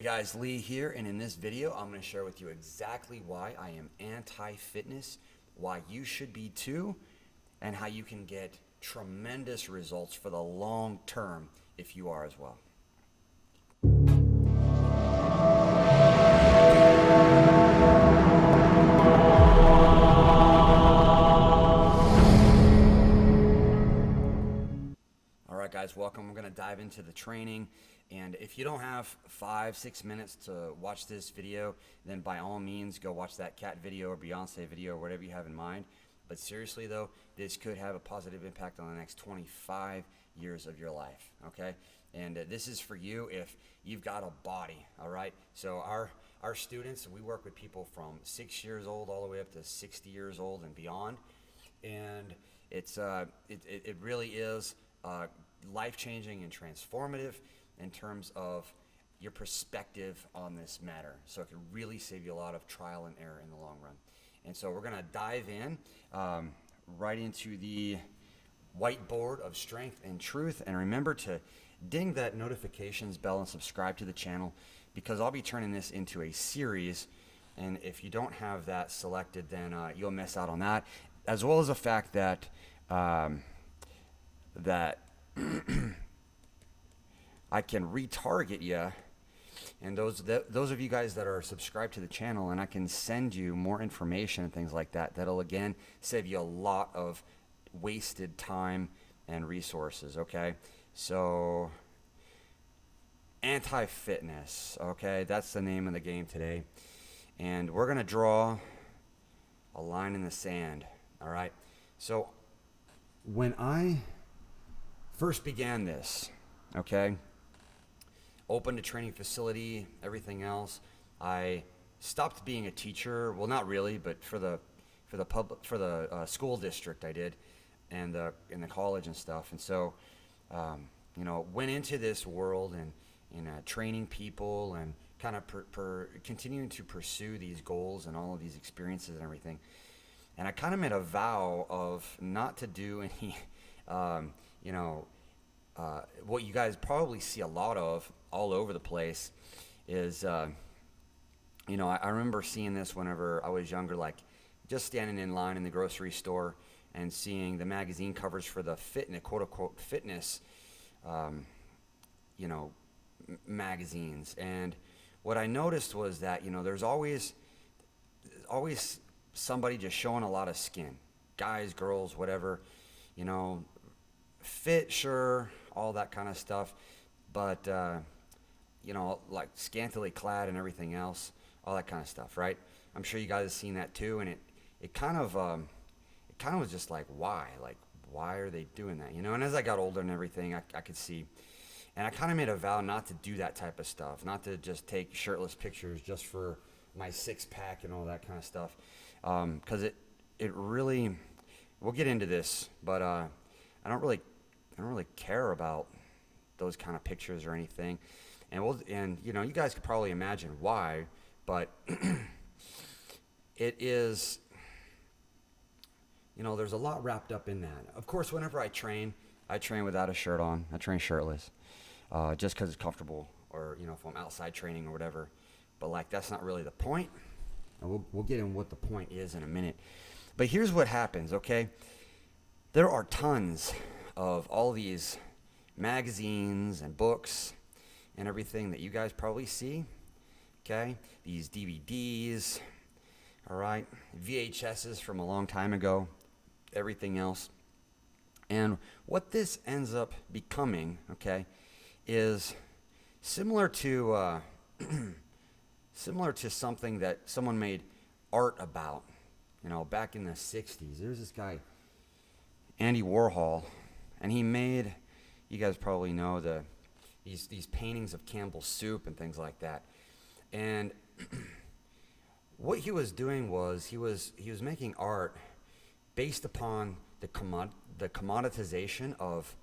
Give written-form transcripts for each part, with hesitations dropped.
Hey guys, Lee here, and in this video I'm going to share with you exactly why I am anti-fitness, why you should be too, and how you can get tremendous results for the long term if you are as well. Alright guys, welcome. We're going to dive into the training. And if you don't have 5-6 minutes to watch this video, then by all means go watch that cat video or Beyonce video or whatever you have in mind. But seriously though, this could have a positive impact on the next 25 years of your life, okay? And this is for you if you've got a body, all right? So our students, we work with people from 6 years old all the way up to 60 years old and beyond. And it really is life-changing and transformative in terms of your perspective on this matter. So it can really save you a lot of trial and error in the long run. And so we're gonna dive in right into the whiteboard of strength and truth. And remember to ding that notifications bell and subscribe to the channel, because I'll be turning this into a series. And if you don't have that selected, then you'll miss out on that, as well as the fact that I can retarget you, and those of you guys that are subscribed to the channel, and I can send you more information and things like that. That'll again save you a lot of wasted time and resources. Okay, so anti-fitness. Okay, that's the name of the game today, and we're gonna draw a line in the sand. All right. So when I first began this, okay, opened a training facility, everything else, I stopped being a teacher. Well, not really, but for the school district I did, and in the college and stuff. And so, went into this world and training people and kind of continuing to pursue these goals and all of these experiences and everything. And I kind of made a vow of not to do any, what you guys probably see a lot of all over the place is, I remember seeing this whenever I was younger, like just standing in line in the grocery store and seeing the magazine covers for the fitness, quote unquote, fitness, magazines. And what I noticed was that, there's always somebody just showing a lot of skin, guys, girls, whatever, fit, sure, all that kind of stuff, but like scantily clad and everything else, all that kind of stuff, right? I'm sure you guys have seen that too, and it kind of was just like, why are they doing that, And as I got older and everything, I could see, and I kind of made a vow not to do that type of stuff, not to just take shirtless pictures just for my six-pack and all that kind of stuff, because it really, we'll get into this, but I don't really care about those kind of pictures or anything. And you guys could probably imagine why, but it is, there's a lot wrapped up in that. Of course, whenever I train without a shirt on. I train shirtless, just because it's comfortable, or if I'm outside training or whatever. But like, that's not really the point. And we'll get in what the point is in a minute. But here's what happens, okay? There are tons of all these magazines and books and everything that you guys probably see, okay? These DVDs, all right? VHSs from a long time ago, everything else. And what this ends up becoming, okay, is similar to something that someone made art about, back in the 60s. There's this guy, Andy Warhol, and he made, you guys probably know, these paintings of Campbell's soup and things like that. And what he was doing was he was making art based upon the commoditization of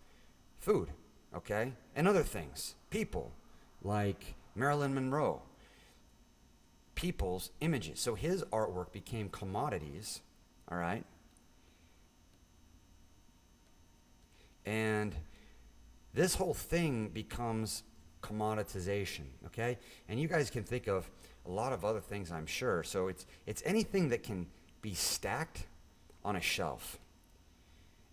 food, okay, and other things, people like Marilyn Monroe, people's images. So his artwork became commodities, all right? And this whole thing becomes commoditization, okay? And you guys can think of a lot of other things, I'm sure. So it's anything that can be stacked on a shelf.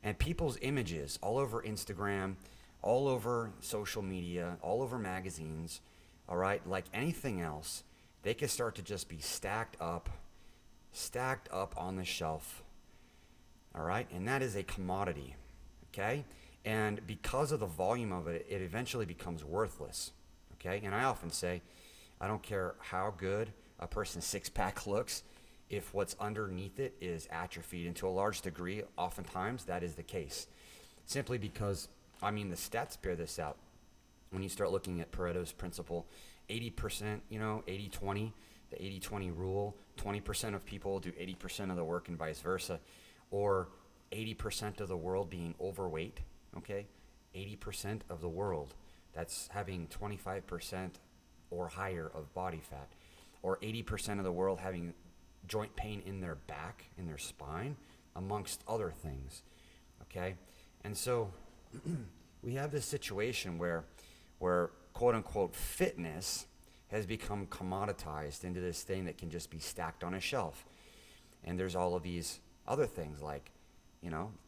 And people's images all over Instagram, all over social media, all over magazines, all right, like anything else, they can start to just be stacked up on the shelf, all right? And that is a commodity, okay? And because of the volume of it, it eventually becomes worthless, okay? And I often say, I don't care how good a person's six-pack looks, if what's underneath it is atrophied. And to a large degree, oftentimes that is the case. Simply because, I mean, the stats bear this out. When you start looking at Pareto's principle, 80%, 80-20, the 80-20 rule, 20% of people do 80% of the work and vice versa, or 80% of the world being overweight, okay? 80% of the world, that's having 25% or higher of body fat, or 80% of the world having joint pain in their back, in their spine, amongst other things, okay? And so we have this situation where quote unquote fitness has become commoditized into this thing that can just be stacked on a shelf. And there's all of these other things like,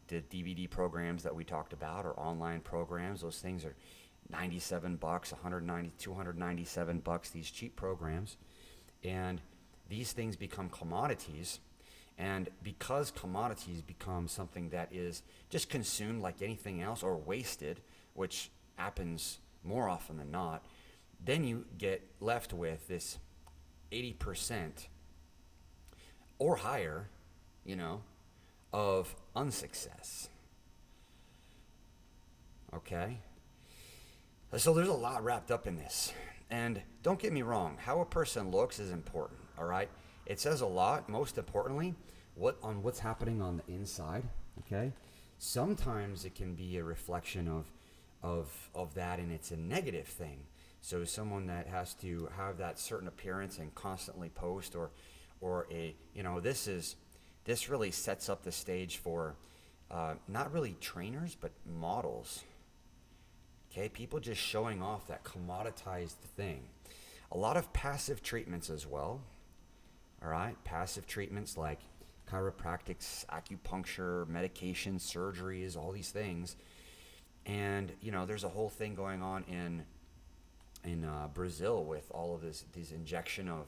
the DVD programs that we talked about, or online programs. Those things are $97, $190, $297, these cheap programs. And these things become commodities. And because commodities become something that is just consumed like anything else, or wasted, which happens more often than not, then you get left with this 80% or higher, of unsuccess. Okay? So there's a lot wrapped up in this. And don't get me wrong, how a person looks is important, all right? It says a lot, most importantly, what's happening on the inside, okay? Sometimes it can be a reflection of that, and it's a negative thing. So someone that has to have that certain appearance and constantly post, or this really sets up the stage for not really trainers, but models. Okay, people just showing off that commoditized thing. A lot of passive treatments as well. All right, passive treatments like chiropractics, acupuncture, medication, surgeries, all these things. And there's a whole thing going on in Brazil with all of these injection of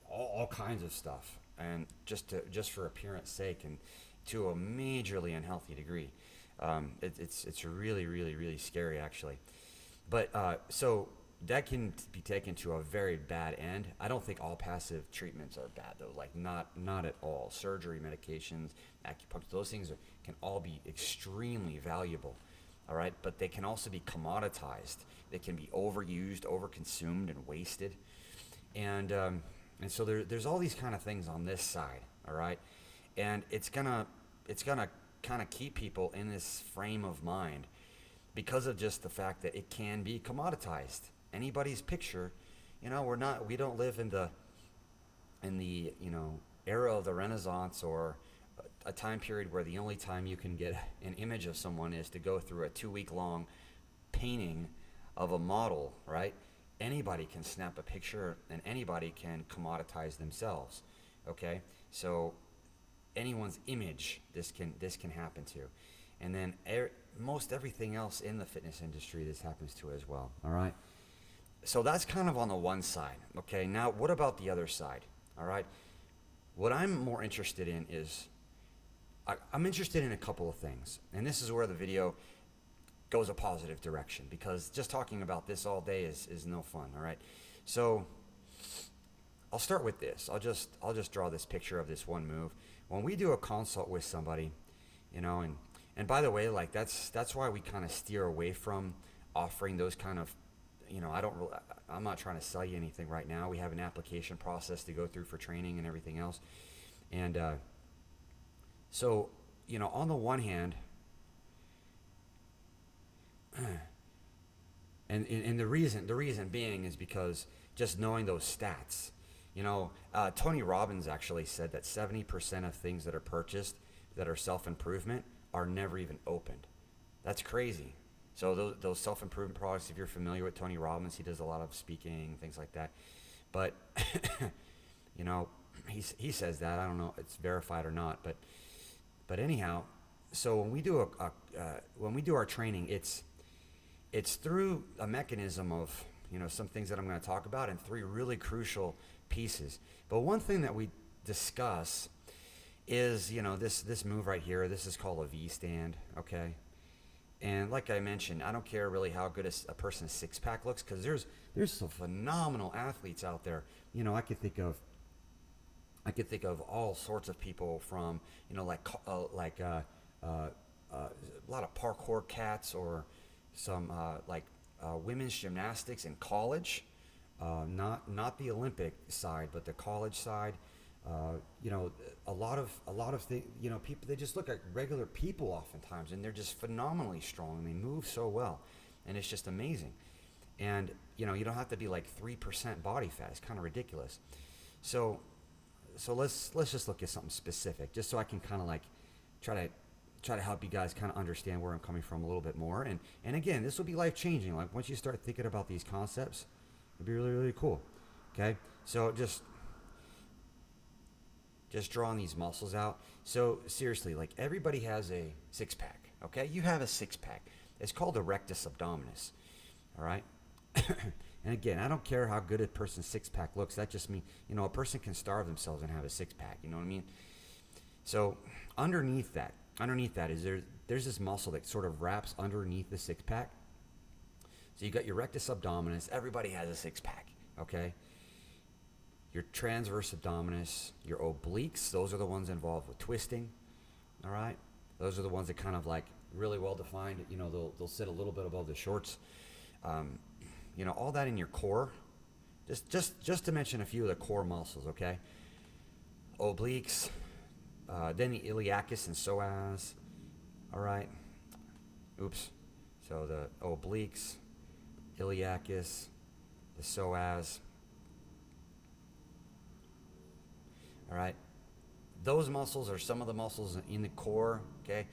all kinds of stuff, and just for appearance sake, and to a majorly unhealthy degree. It's really, really, really scary, actually. But so that can be taken to a very bad end. I don't think all passive treatments are bad, though. Like not at all. Surgery, medications, acupuncture, those things can all be extremely valuable. All right, but they can also be commoditized. They can be overused, overconsumed, and wasted. And so there's all these kind of things on this side. All right, and it's gonna kind of keep people in this frame of mind because of just the fact that it can be commoditized. Anybody's picture, we don't live in the era of the Renaissance, or a time period where the only time you can get an image of someone is to go through a 2-week-long painting of a model, right? Anybody can snap a picture, and anybody can commoditize themselves, okay? So anyone's image, this can happen to. And then most everything else in the fitness industry, this happens to as well, all right? So that's kind of on the one side, okay? Now, what about the other side, all right? What I'm more interested in is, I'm interested in a couple of things. And this is where the video goes a positive direction, because just talking about this all day is no fun, all right? So I'll start with this. I'll just draw this picture of this one move. When we do a consult with somebody, and by the way, like that's why we kind of steer away from offering those kind of, I'm not trying to sell you anything right now. We have an application process to go through for training and everything else. And so, on the one hand, and the reason being is because just knowing those stats, Tony Robbins actually said that 70% of things that are purchased that are self-improvement are never even opened. That's crazy. So those self-improvement products, if you're familiar with Tony Robbins, he does a lot of speaking, things like that. But, you know, he says that. I don't know if it's verified or not. But anyhow, so when we do when we do our training, it's through a mechanism of, you know, some things that I'm going to talk about and 3 really crucial pieces. But one thing that we discuss is, you know, this move right here. This is called a V stand, okay? And like I mentioned, I don't care really how good a person's six-pack looks, because there's some phenomenal athletes out there. You know, I could think of all sorts of people from, you know, a lot of parkour cats, or some women's gymnastics in college, not the Olympic side, but the college side. You know, a lot of things, you know, people, they just look at regular people oftentimes, and they're just phenomenally strong, and they move so well, and it's just amazing. And, you know, you don't have to be like 3% body fat. It's kind of ridiculous. So let's just look at something specific, just so I can kind of like try to help you guys kind of understand where I'm coming from a little bit more. And again, this will be life changing. Like, once you start thinking about these concepts, it'll be really, really cool. Okay, so just drawing these muscles out. So seriously, like, everybody has a six-pack. Okay, you have a six-pack. It's called the rectus abdominis. All right. And again, I don't care how good a person's six-pack looks. That just means, you know, a person can starve themselves and have a six-pack. You know what I mean? So underneath that is there's this muscle that sort of wraps underneath the six-pack. So you got your rectus abdominis. Everybody has a six-pack. Okay. Your transverse abdominis, your obliques, those are the ones involved with twisting. All right. Those are the ones that kind of like really well defined. You know, they'll sit a little bit above the shorts. You know, all that in your core. Just to mention a few of the core muscles, okay? Obliques, then the iliacus and psoas. All right. Oops. So the obliques, iliacus, the psoas. All right. Those muscles are some of the muscles in the core, okay?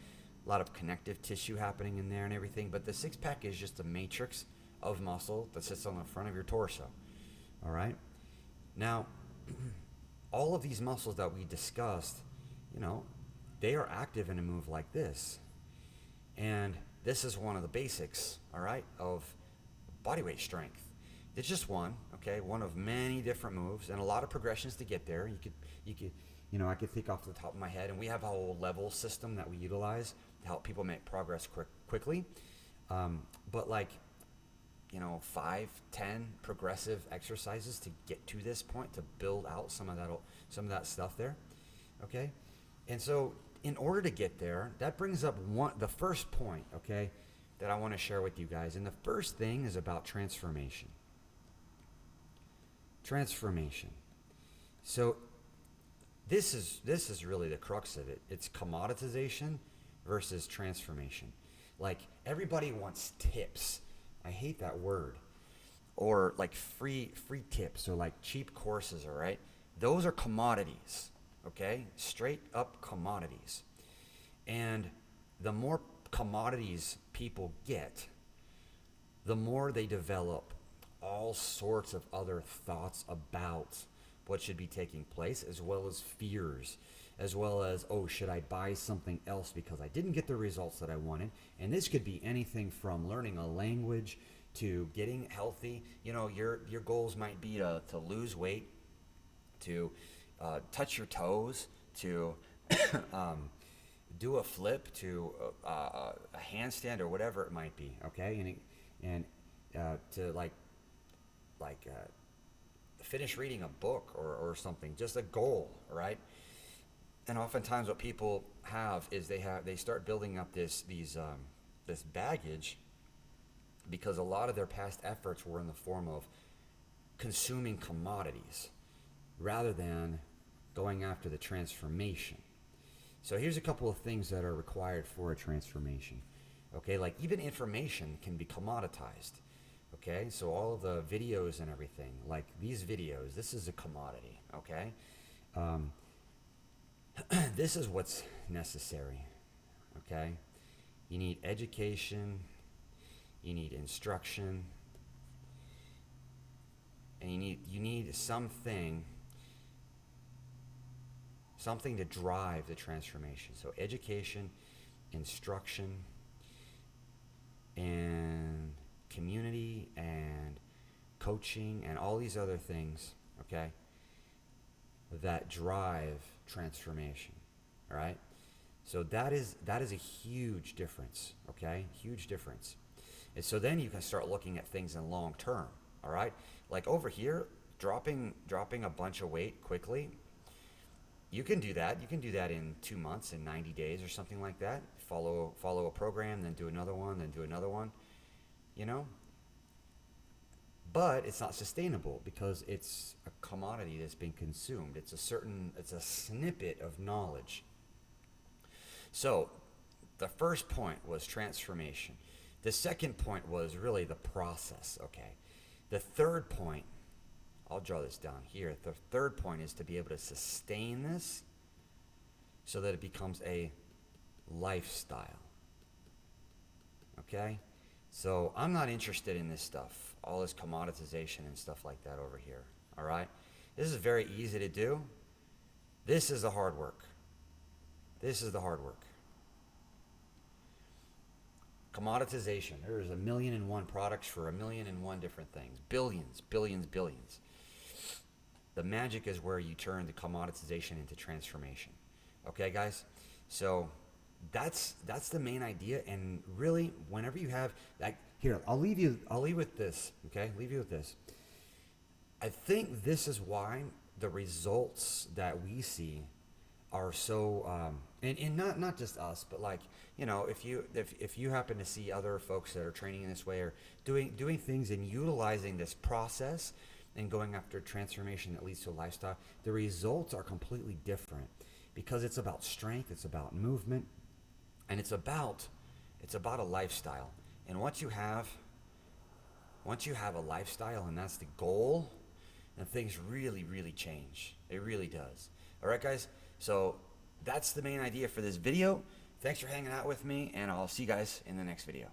A lot of connective tissue happening in there and everything, but the six-pack is just a matrix of muscle that sits on the front of your torso. All right. Now, all of these muscles that we discussed, you know, they are active in a move like this. And this is one of the basics, all right, of bodyweight strength. It's just one, okay, one of many different moves and a lot of progressions to get there. You could, you know, I could think off the top of my head, and we have a whole level system that we utilize to help people make progress quickly. But like, you know, 5, 10 progressive exercises to get to this point, to build out some of that stuff there. Okay. And so in order to get there, that brings up the first point, okay, that I want to share with you guys. And the first thing is about transformation. Transformation. So this is really the crux of it. It's commoditization versus transformation. Like, everybody wants tips. I hate that word. Or like free tips, or like cheap courses, all right? Those are commodities, okay? Straight up commodities. And the more commodities people get, the more they develop all sorts of other thoughts about what should be taking place, as well as fears, as well as, oh, should I buy something else because I didn't get the results that I wanted? And this could be anything from learning a language to getting healthy. You know, your goals might be to lose weight, to touch your toes, to do a flip, to a handstand, or whatever it might be. Okay, and to like finish reading a book or something. Just a goal, right? And oftentimes, what people have is they start building up this baggage, because a lot of their past efforts were in the form of consuming commodities rather than going after the transformation. So here's a couple of things that are required for a transformation. Okay, like even information can be commoditized. Okay, so all of the videos and everything, like these videos, this is a commodity. Okay, this is what's necessary. Okay, you need education, you need instruction, and you need something to drive the transformation. So education, instruction, and community, and coaching, and all these other things, okay, that drive transformation. All right, so that is a huge difference. Okay, huge difference. And so then you can start looking at things in long term. All right, like over here, dropping a bunch of weight quickly. You can do that. You can do that in 2 months, in 90 days or something like that. Follow a program, then do another one, then do another one, you know? But it's not sustainable because it's a commodity that's being consumed. It's a snippet of knowledge. So the first point was transformation. The second point was really the process, okay? The third point, I'll draw this down here. The third point is to be able to sustain this so that it becomes a lifestyle. Okay? So I'm not interested in this stuff, all this commoditization and stuff like that over here. All right? This is very easy to do. This is the hard work. This is the hard work. Commoditization. There's 1,000,001 products for 1,000,001 different things. Billions. The magic is where you turn the commoditization into transformation. Okay, guys? So that's the main idea. And really, whenever you have that, here, I'll leave with this. Okay, leave you with this. I think this is why the results that we see are so, and not just us, but like, you know, if you happen to see other folks that are training in this way or doing things and utilizing this process and going after transformation that leads to a lifestyle, the results are completely different because it's about strength, it's about movement, and it's about a lifestyle. And once you have a lifestyle and that's the goal, then things really, really change. It really does. All right, guys? So that's the main idea for this video. Thanks for hanging out with me, and I'll see you guys in the next video.